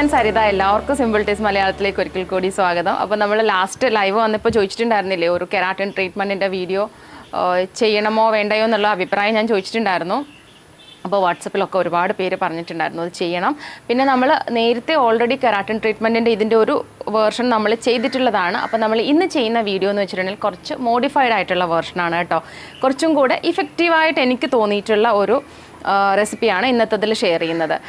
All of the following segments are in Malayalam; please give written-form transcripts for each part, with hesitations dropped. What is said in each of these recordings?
ഞാൻ സരിത. എല്ലാവർക്കും സിമ്പിൾ ടിപ്സ് മലയാളത്തിലേക്ക് ഒരിക്കൽ കൂടി സ്വാഗതം. അപ്പോൾ നമ്മൾ ലാസ്റ്റ് ലൈവ് വന്നപ്പോൾ ചോദിച്ചിട്ടുണ്ടായിരുന്നില്ലേ ഒരു കെരാറ്റിൻ ട്രീറ്റ്മെൻറ്റിൻ്റെ വീഡിയോ ചെയ്യണമോ വേണ്ടയോ എന്നുള്ള അഭിപ്രായം ഞാൻ ചോദിച്ചിട്ടുണ്ടായിരുന്നു. അപ്പോൾ വാട്സപ്പിലൊക്കെ ഒരുപാട് പേര് പറഞ്ഞിട്ടുണ്ടായിരുന്നു അത് ചെയ്യണം. പിന്നെ നമ്മൾ നേരത്തെ ഓൾറെഡി കെരാറ്റിൻ ട്രീറ്റ്മെൻറ്റിൻ്റെ ഇതിൻ്റെ ഒരു വേർഷൻ നമ്മൾ ചെയ്തിട്ടുള്ളതാണ്. അപ്പോൾ നമ്മൾ ഇന്ന് ചെയ്യുന്ന വീഡിയോ എന്ന് വെച്ചിട്ടുണ്ടെങ്കിൽ കുറച്ച് മോഡിഫൈഡ് ആയിട്ടുള്ള വേർഷനാണ് കേട്ടോ. കുറച്ചും കൂടെ ഇഫക്റ്റീവായിട്ട് എനിക്ക് തോന്നിയിട്ടുള്ള ഒരു റെസിപ്പിയാണ് ഇന്നത്തതിൽ ഷെയർ ചെയ്യുന്നത്.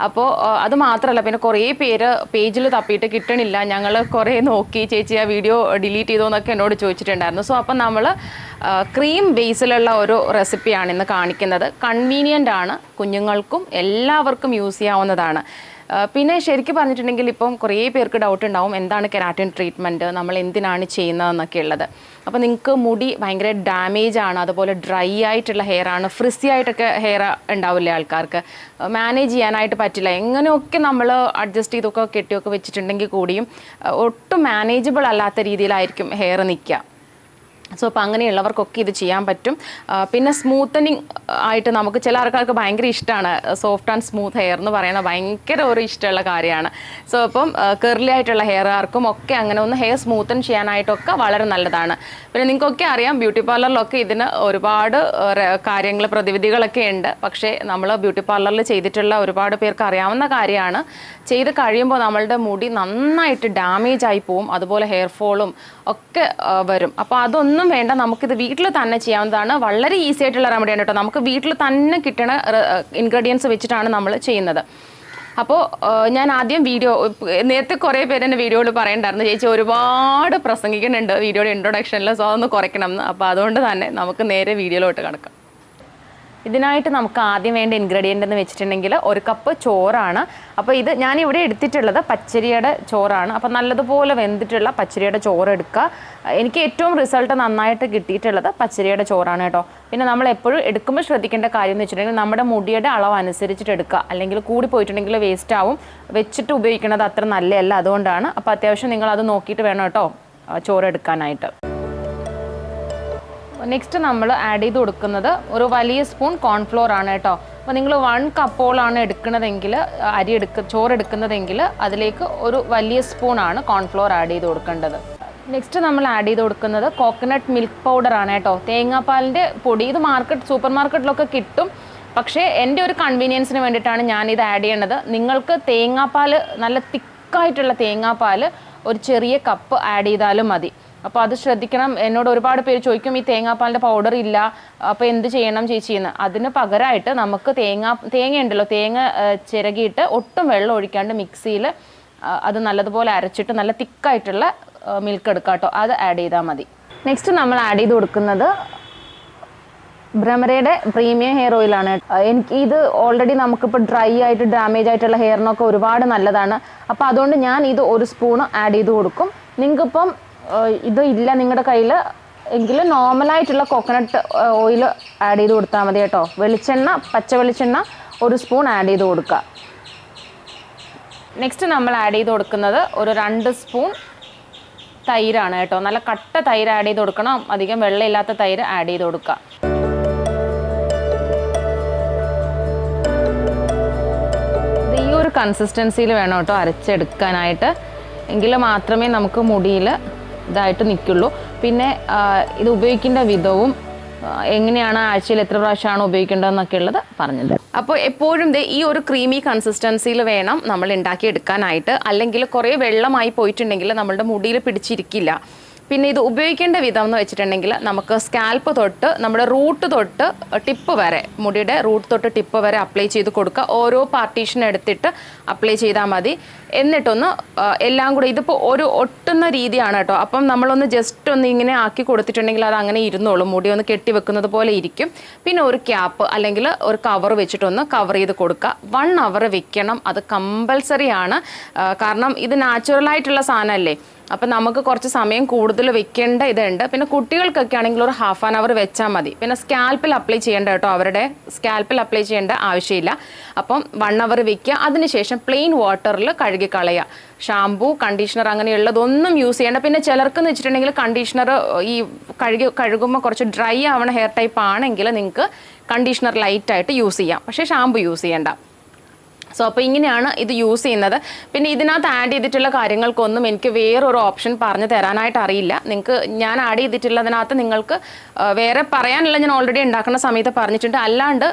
അപ്പോൾ അത് മാത്രമല്ല, പിന്നെ കുറേ പേര് പേജിൽ തപ്പിയിട്ട് കിട്ടണില്ല, ഞങ്ങൾ കുറേ നോക്കി, ചേച്ചി ആ വീഡിയോ ഡിലീറ്റ് ചെയ്തോ എന്നൊക്കെ എന്നോട് ചോദിച്ചിട്ടുണ്ടായിരുന്നു. സോ അപ്പം നമ്മൾ ക്രീം ബേസിലുള്ള ഒരു റെസിപ്പിയാണ് ഇന്ന് കാണിക്കുന്നത്. കൺവീനിയൻ്റ് ആണ്, കുഞ്ഞുങ്ങൾക്കും എല്ലാവർക്കും യൂസ് ചെയ്യാവുന്നതാണ്. പിന്നെ ശരിക്കും പറഞ്ഞിട്ടുണ്ടെങ്കിൽ ഇപ്പം കുറേ പേർക്ക് ഡൗട്ട് ഉണ്ടാവും എന്താണ് കെരാറ്റിൻ ട്രീറ്റ്മെൻറ്റ്, നമ്മൾ എന്തിനാണ് ചെയ്യുന്നതെന്നൊക്കെ ഉള്ളത്. അപ്പോൾ നിങ്ങൾക്ക് മുടി ഭയങ്കര ഡാമേജ് ആണ്, അതുപോലെ ഡ്രൈ ആയിട്ടുള്ള ഹെയർ ആണ്, ഫ്രിസി ആയിട്ടൊക്കെ ഹെയർ ഉണ്ടാവില്ലേ ആൾക്കാർക്ക്, മാനേജ് ചെയ്യാനായിട്ട് പറ്റില്ല, എങ്ങനെയൊക്കെ നമ്മൾ അഡ്ജസ്റ്റ് ചെയ്തൊക്കെ കെട്ടിയൊക്കെ വെച്ചിട്ടുണ്ടെങ്കിൽ കൂടിയും ഒട്ടും മാനേജബിൾ അല്ലാത്ത രീതിയിലായിരിക്കും ഹെയർ നിൽക്കുക. സോ അപ്പോൾ അങ്ങനെയുള്ളവർക്കൊക്കെ ഇത് ചെയ്യാൻ പറ്റും. പിന്നെ സ്മൂത്തനിങ് ആയിട്ട് നമുക്ക് ചില ആൾക്കാർക്ക് ഭയങ്കര ഇഷ്ടമാണ് സോഫ്റ്റ് ആൻഡ് സ്മൂത്ത് ഹെയർ എന്ന് പറയുന്നത്, ഭയങ്കര ഒരു ഇഷ്ടമുള്ള കാര്യമാണ്. സോ അപ്പം കെർലി ആയിട്ടുള്ള ഹെയർകാർക്കും ഒക്കെ അങ്ങനെ ഒന്ന് ഹെയർ സ്മൂത്തൻ ചെയ്യാനായിട്ടൊക്കെ വളരെ നല്ലതാണ്. പിന്നെ നിങ്ങൾക്കൊക്കെ അറിയാം ബ്യൂട്ടി പാർലറിലൊക്കെ ഇതിന് ഒരുപാട് കാര്യങ്ങൾ പ്രതിവിധികളൊക്കെ ഉണ്ട്. പക്ഷേ നമ്മൾ ബ്യൂട്ടി പാർലറിൽ ചെയ്തിട്ടുള്ള ഒരുപാട് പേർക്ക് അറിയാവുന്ന കാര്യമാണ്, ചെയ്ത് കഴിയുമ്പോൾ നമ്മളുടെ മുടി നന്നായിട്ട് ഡാമേജ് ആയി പോവും, അതുപോലെ ഹെയർ ഫോളും ഒക്കെ വരും. അപ്പോൾ അതൊന്നും വേണ്ട, നമുക്കിത് വീട്ടിൽ തന്നെ ചെയ്യാവുന്നതാണ്. വളരെ ഈസി ആയിട്ടുള്ള റെമഡിയാണ് കേട്ടോ. നമുക്ക് വീട്ടിൽ തന്നെ കിട്ടുന്ന ഇൻഗ്രീഡിയൻസ് വെച്ചിട്ടാണ് നമ്മൾ ചെയ്യുന്നത്. അപ്പോൾ ഞാൻ ആദ്യം നേരത്തെ കുറേ പേര് എൻ്റെ വീഡിയോയിൽ പറയണ്ടായിരുന്നു ചേച്ചി ഒരുപാട് പ്രസംഗിക്കുന്നുണ്ട് വീഡിയോയുടെ ഇൻട്രൊഡക്ഷനിൽ, സോ അതൊന്ന് കുറയ്ക്കണം എന്ന്. അപ്പോൾ അതുകൊണ്ട് തന്നെ നമുക്ക് നേരെ വീഡിയോയിലോട്ട് കിടക്കാം. ഇതിനായിട്ട് നമുക്ക് ആദ്യം വേണ്ട ഇൻഗ്രീഡിയൻ്റ് എന്ന് വെച്ചിട്ടുണ്ടെങ്കിൽ 1 കപ്പ് ചോറാണ്. അപ്പോൾ ഇത് ഞാനിവിടെ എടുത്തിട്ടുള്ളത് പച്ചരിയുടെ ചോറാണ്. അപ്പോൾ നല്ലതുപോലെ വെന്തിട്ടുള്ള പച്ചരിയുടെ ചോറ് എടുക്കുക. എനിക്ക് ഏറ്റവും റിസൾട്ട് നന്നായിട്ട് കിട്ടിയിട്ടുള്ളത് പച്ചരിയുടെ ചോറാണ് കേട്ടോ. പിന്നെ നമ്മൾ എപ്പോഴും എടുക്കുമ്പോൾ ശ്രദ്ധിക്കേണ്ട കാര്യം എന്ന് വെച്ചിട്ടുണ്ടെങ്കിൽ നമ്മുടെ മുടിയുടെ അളവ് അനുസരിച്ചിട്ട് എടുക്കുക, അല്ലെങ്കിൽ കൂടി പോയിട്ടുണ്ടെങ്കിൽ വേസ്റ്റ് ആവും. വെച്ചിട്ട് ഉപയോഗിക്കുന്നത് അത്ര നല്ലതല്ല, അതുകൊണ്ടാണ്. അപ്പോൾ അത്യാവശ്യം നിങ്ങളത് നോക്കിയിട്ട് വേണം കേട്ടോ ചോറ് എടുക്കാനായിട്ട്. നെക്സ്റ്റ് നമ്മൾ ആഡ് ചെയ്ത് കൊടുക്കുന്നത് ഒരു വലിയ സ്പൂൺ കോൺഫ്ലോർ ആണ് കേട്ടോ. അപ്പോൾ നിങ്ങൾ 1 കപ്പോളാണ് എടുക്കുന്നതെങ്കിൽ ചോറ് എടുക്കുന്നതെങ്കിൽ അതിലേക്ക് ഒരു വലിയ സ്പൂണാണ് കോൺഫ്ലോർ ആഡ് ചെയ്ത് കൊടുക്കേണ്ടത്. നെക്സ്റ്റ് നമ്മൾ ആഡ് ചെയ്ത് കൊടുക്കുന്നത് കോക്കനട്ട് മിൽക്ക് പൗഡർ ആണ് കേട്ടോ. തേങ്ങാപ്പാലിൻ്റെ പൊടി, ഇത് സൂപ്പർ മാർക്കറ്റിലൊക്കെ കിട്ടും. പക്ഷേ എൻ്റെ ഒരു കൺവീനിയൻസിന് വേണ്ടിയിട്ടാണ് ഞാനിത് ആഡ് ചെയ്യേണ്ടത്. നിങ്ങൾക്ക് തേങ്ങാപ്പാൽ, നല്ല തിക്കായിട്ടുള്ള തേങ്ങാപ്പാൽ ഒരു ചെറിയ കപ്പ് ആഡ് ചെയ്താലും മതി. അപ്പോൾ അത് ശ്രദ്ധിക്കണം. എന്നോട് ഒരുപാട് പേര് ചോദിക്കും ഈ തേങ്ങാപ്പാലിൻ്റെ പൗഡർ ഇല്ല, അപ്പോൾ എന്ത് ചെയ്യണം ചേച്ചിയെന്ന്. അതിന് പകരമായിട്ട് നമുക്ക് തേങ്ങ ഉണ്ടല്ലോ, തേങ്ങ ചിരകിയിട്ട് ഒട്ടും വെള്ളം ഒഴിക്കാണ്ട് മിക്സിയിൽ അത് നല്ലതുപോലെ അരച്ചിട്ട് നല്ല തിക്കായിട്ടുള്ള മിൽക്ക് എടുക്കുക കേട്ടോ, അത് ആഡ് ചെയ്താൽ മതി. നെക്സ്റ്റ് നമ്മൾ ആഡ് ചെയ്ത് കൊടുക്കുന്നത് ഭ്രമരയുടെ പ്രീമിയം ഹെയർ ഓയിലാണ്. എനിക്ക് ഇത് ഓൾറെഡി നമുക്കിപ്പോൾ ഡ്രൈ ആയിട്ട് ഡാമേജ് ആയിട്ടുള്ള ഹെയറിനൊക്കെ ഒരുപാട് നല്ലതാണ്. അപ്പോൾ അതുകൊണ്ട് ഞാൻ ഇത് 1 സ്പൂൺ ആഡ് ചെയ്ത് കൊടുക്കും. നിങ്ങൾക്കിപ്പം ഇത് ഇല്ല നിങ്ങളുടെ കയ്യിൽ എങ്കിൽ നോർമലായിട്ടുള്ള കോക്കനട്ട് ഓയിൽ ആഡ് ചെയ്ത് കൊടുത്താൽ മതി കേട്ടോ. പച്ച വെളിച്ചെണ്ണ 1 സ്പൂൺ ആഡ് ചെയ്ത് കൊടുക്കുക. നെക്സ്റ്റ് നമ്മൾ ആഡ് ചെയ്ത് കൊടുക്കുന്നത് ഒരു 2 സ്പൂൺ തൈരാണ് കേട്ടോ. നല്ല കട്ട തൈര് ആഡ് ചെയ്ത് കൊടുക്കണം, അധികം വെള്ളമില്ലാത്ത തൈര് ആഡ് ചെയ്ത് കൊടുക്കുക. ഇത് ഈ ഒരു കൺസിസ്റ്റൻസിയിൽ വേണം കേട്ടോ അരച്ചെടുക്കാനായിട്ട്, എങ്കിൽ മാത്രമേ നമുക്ക് മുടിയിൽ ഇതായിട്ട് നിൽക്കുള്ളൂ. പിന്നെ ഇത് ഉപയോഗിക്കേണ്ട വിധവും എങ്ങനെയാണ്, ആഴ്ചയിൽ എത്ര പ്രാവശ്യമാണ് ഉപയോഗിക്കേണ്ടതെന്നൊക്കെ ഉള്ളത് പറഞ്ഞത്. അപ്പോൾ എപ്പോഴും ഈ ഒരു ക്രീമി കൺസിസ്റ്റൻസിയിൽ വേണം നമ്മൾ ഉണ്ടാക്കിയെടുക്കാനായിട്ട്, അല്ലെങ്കിൽ കുറേ വെള്ളമായി പോയിട്ടുണ്ടെങ്കിൽ നമ്മളുടെ മുടിയിൽ പിടിച്ചിരിക്കില്ല. പിന്നെ ഇത് ഉപയോഗിക്കേണ്ട വിധം എന്ന് വെച്ചിട്ടുണ്ടെങ്കിൽ നമുക്ക് സ്കാൽപ്പ് തൊട്ട് നമ്മുടെ റൂട്ട് തൊട്ട് ടിപ്പ് വരെ, മുടിയുടെ റൂട്ട് തൊട്ട് ടിപ്പ് വരെ അപ്ലൈ ചെയ്ത് കൊടുക്കുക. ഓരോ പാർട്ടീഷൻ എടുത്തിട്ട് അപ്ലൈ ചെയ്താൽ മതി. എന്നിട്ടൊന്ന് എല്ലാം കൂടെ, ഇതിപ്പോൾ ഒരു ഒട്ടുന്ന രീതിയാണ് കേട്ടോ. അപ്പം നമ്മളൊന്ന് ജസ്റ്റ് ഒന്ന് ഇങ്ങനെ ആക്കി കൊടുത്തിട്ടുണ്ടെങ്കിൽ അത് അങ്ങനെ ഇരുന്നോളും, മുടി ഒന്ന് കെട്ടി വെക്കുന്നത് പോലെ ഇരിക്കും. പിന്നെ ഒരു ക്യാപ്പ് അല്ലെങ്കിൽ ഒരു കവർ വെച്ചിട്ടൊന്ന് കവർ ചെയ്ത് കൊടുക്കുക. 1 അവർ വെക്കണം, അത് കമ്പൽസറി ആണ്. കാരണം ഇത് നാച്ചുറലായിട്ടുള്ള സാധനമല്ലേ, അപ്പം നമുക്ക് കുറച്ച് സമയം കൂടുതൽ വെക്കേണ്ട ഇതുണ്ട്. പിന്നെ കുട്ടികൾക്കൊക്കെ ആണെങ്കിൽ ഒരു 1/2 അവർ വെച്ചാൽ മതി. പിന്നെ സ്കാൽപ്പിൽ അപ്ലൈ ചെയ്യേണ്ട കേട്ടോ, അവരുടെ സ്കാൽപ്പിൽ അപ്ലൈ ചെയ്യേണ്ട ആവശ്യമില്ല. അപ്പം 1 അവർ വെക്കുക. അതിനുശേഷം പ്ലെയിൻ വാട്ടറിൽ കഴുകിക്കളയുക. ഷാംപൂ, കണ്ടീഷണർ അങ്ങനെയുള്ളതൊന്നും യൂസ് ചെയ്യേണ്ട. പിന്നെ ചിലർക്കെന്ന് വെച്ചിട്ടുണ്ടെങ്കിൽ കണ്ടീഷണർ ഈ കഴുകുമ്പോൾ കുറച്ച് ഡ്രൈ ആവണ ഹെയർ ടൈപ്പ് ആണെങ്കിൽ നിങ്ങൾക്ക് കണ്ടീഷണർ ലൈറ്റായിട്ട് യൂസ് ചെയ്യാം, പക്ഷേ ഷാംപൂ യൂസ് ചെയ്യേണ്ട. സോ അപ്പോൾ ഇങ്ങനെയാണ് ഇത് യൂസ് ചെയ്യുന്നത്. പിന്നെ ഇതിനകത്ത് ആഡ് ചെയ്തിട്ടുള്ള കാര്യങ്ങൾക്കൊന്നും എനിക്ക് വേറൊരു ഓപ്ഷൻ പറഞ്ഞു തരാനായിട്ട് അറിയില്ല. നിങ്ങൾക്ക് ഞാൻ ആഡ് ചെയ്തിട്ടുള്ളതിനകത്ത് നിങ്ങൾക്ക് വേറെ പറയാനുള്ള ഞാൻ ഓൾറെഡി ഉണ്ടാക്കുന്ന സമയത്ത് പറഞ്ഞിട്ടുണ്ട്. അല്ലാണ്ട്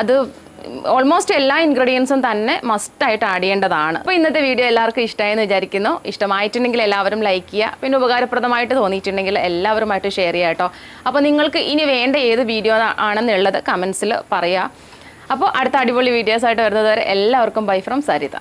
അത് ഓൾമോസ്റ്റ് എല്ലാ ഇൻഗ്രീഡിയൻസും തന്നെ മസ്റ്റായിട്ട് ആഡ് ചെയ്യേണ്ടതാണ്. അപ്പോൾ ഇന്നത്തെ വീഡിയോ എല്ലാവർക്കും ഇഷ്ടമായെന്ന് വിചാരിക്കുന്നു. ഇഷ്ടമായിട്ടുണ്ടെങ്കിൽ എല്ലാവരും ലൈക്ക് ചെയ്യുക. പിന്നെ ഉപകാരപ്രദമായിട്ട് തോന്നിയിട്ടുണ്ടെങ്കിൽ എല്ലാവരുമായിട്ട് ഷെയർ ചെയ്യുക കേട്ടോ. അപ്പോൾ നിങ്ങൾക്ക് ഇനി വേണ്ട ഏത് വീഡിയോ ആണെന്നുള്ളത് കമൻസിൽ പറയുക. അപ്പോൾ അടുത്ത അടിപൊളി വീഡിയോസായിട്ട് വരുന്നത് വരെ എല്ലാവർക്കും ബൈ ഫ്രം സരിത.